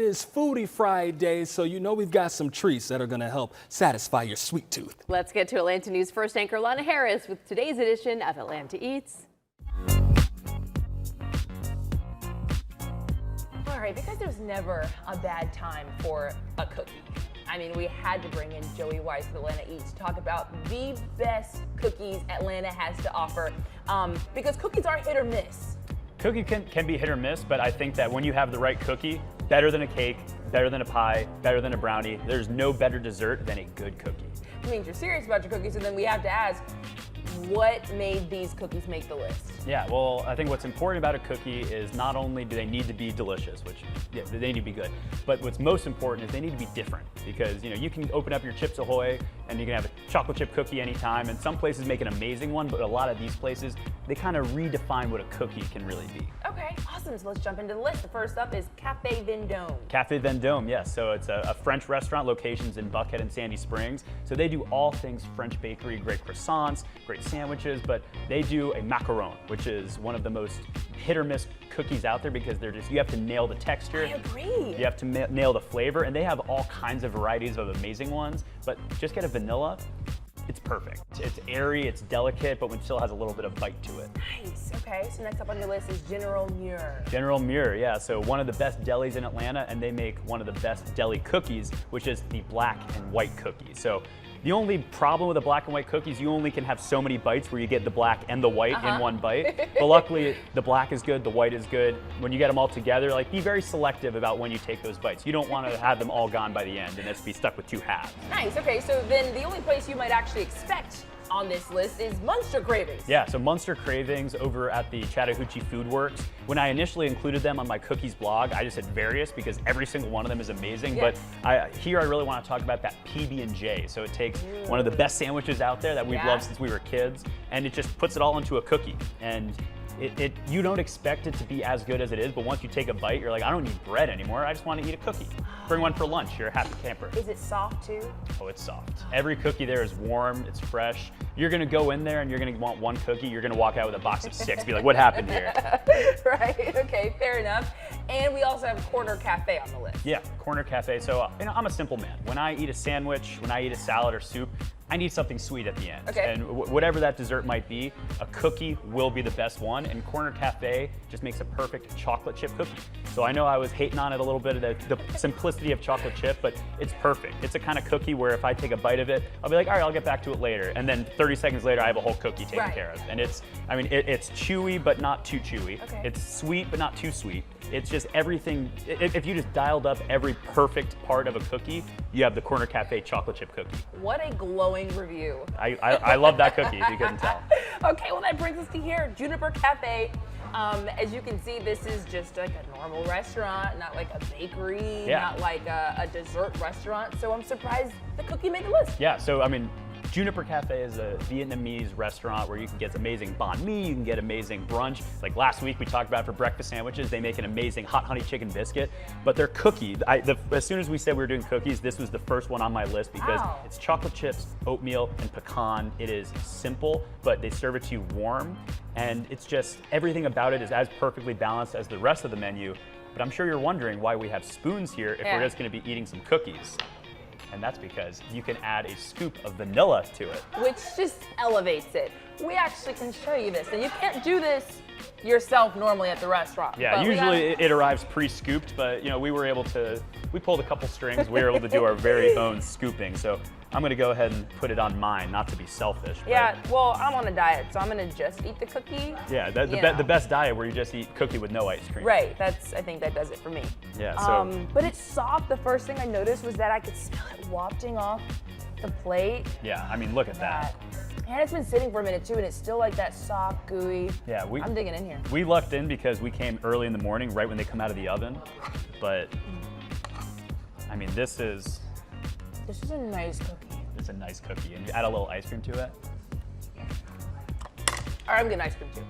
It is Foodie Friday, so you know we've got some treats that are going to help satisfy your sweet tooth. Let's get to Atlanta News First anchor Lana Harris with today's edition of Atlanta Eats. All right, because there's never a bad time for a cookie. I mean, we had to bring in Joey Weiss with Atlanta Eats to talk about the best cookies Atlanta has to offer, because cookies are hit or miss. Cookie can be hit or miss, but I think that when you have the right cookie, better than a cake, better than a pie, better than a brownie, there's no better dessert than a good cookie. It means you're serious about your cookies, and then we have to ask, what made these cookies make the list? Yeah, well, I think what's important about a cookie is not only do they need to be delicious, which, yeah, they need to be good, but what's most important is they need to be different, because, you know, you can open up your Chips Ahoy and you can have a chocolate chip cookie anytime, and some places make an amazing one, but a lot of these places, they kind of redefine what a cookie can really be. Okay, awesome, so let's jump into the list. The first up is Cafe Vendome. Cafe Vendome, yes, so it's a French restaurant, locations in Buckhead and Sandy Springs, so they do all things French bakery, great croissants, great sandwiches, but they do a macaron, which is one of the most hit or miss cookies out there, because you have to nail the texture. I agree. You have to nail the flavor, and they have all kinds of varieties of amazing ones, but just get a vanilla, it's perfect. It's airy, it's delicate, but it still has a little bit of bite to it. Nice, okay, so next up on your list is General Muir. General Muir, yeah, so one of the best delis in Atlanta, and they make one of the best deli cookies, which is the black and white cookie. So the only problem with the black and white cookies, you only can have so many bites where you get the black and the white in one bite. But luckily, the black is good, the white is good. When you get them all together, like, be very selective about when you take those bites. You don't want to have them all gone by the end and just be stuck with two halves. Nice, okay, so then the only place you might actually expect on this list is Munster Cravings. Yeah, so Munster Cravings over at the Chattahoochee Food Works. When I initially included them on my cookies blog, I just said various because every single one of them is amazing. Yeah. But here I really want to talk about that PB&J. So it takes one of the best sandwiches out there that we've loved since we were kids, and it just puts it all into a cookie. And you don't expect it to be as good as it is, but once you take a bite, you're like, I don't need bread anymore. I just want to eat a cookie. Bring one for lunch. You're a happy camper. Is it soft too? Oh, it's soft. Every cookie there is warm. It's fresh. You're going to go in there and you're going to want one cookie. You're going to walk out with a box of 6. Be like, what happened here? Right. Okay. Fair enough. And we also have Corner Cafe on the list. Yeah, Corner Cafe. So, you know, I'm a simple man. When I eat a sandwich, when I eat a salad or soup, I need something sweet at the end. Okay. And whatever that dessert might be, a cookie will be the best one. And Corner Cafe just makes a perfect chocolate chip cookie. So I know I was hating on it a little bit, of the simplicity of chocolate chip, but it's perfect. It's a kind of cookie where if I take a bite of it, I'll be like, all right, I'll get back to it later. And then 30 seconds later, I have a whole cookie taken care of. And it's chewy, but not too chewy. Okay. It's sweet, but not too sweet. It's just everything. If you just dialed up every perfect part of a cookie, you have the Corner Cafe chocolate chip cookie. What a glowing review. I love that cookie, if you couldn't tell. Okay, well that brings us to here, Juniper Cafe. As you can see, this is just like a normal restaurant, not like a bakery, not like a dessert restaurant. So I'm surprised the cookie made the list. Yeah, so I mean, Juniper Cafe is a Vietnamese restaurant where you can get amazing banh mi, you can get amazing brunch. Like last week we talked about for breakfast sandwiches, they make an amazing hot honey chicken biscuit. But their cookie, as soon as we said we were doing cookies, this was the first one on my list because it's chocolate chips, oatmeal, and pecan. It is simple, but they serve it to you warm. And it's just, everything about it is as perfectly balanced as the rest of the menu. But I'm sure you're wondering why we have spoons here if we're just gonna be eating some cookies. And that's because you can add a scoop of vanilla to it. Which just elevates it. We actually can show you this, and you can't do this yourself normally at the restaurant. Yeah, usually it arrives pre-scooped, but you know, we pulled a couple strings, we were able to do our very own scooping. So I'm gonna go ahead and put it on mine, not to be selfish. Yeah, well, I'm on a diet, so I'm gonna just eat the cookie. Yeah, the best diet where you just eat cookie with no ice cream. Right, I think that does it for me. Yeah, so. But it's soft. The first thing I noticed was that I could smell it wafting off the plate. Yeah, I mean, look at that. And it's been sitting for a minute too, and it's still like that soft, gooey. Yeah, I'm digging in here. We lucked in because we came early in the morning, right when they come out of the oven. But, I mean, this is a nice cookie. It's a nice cookie, and you add a little ice cream to it. All right, I'm getting ice cream too.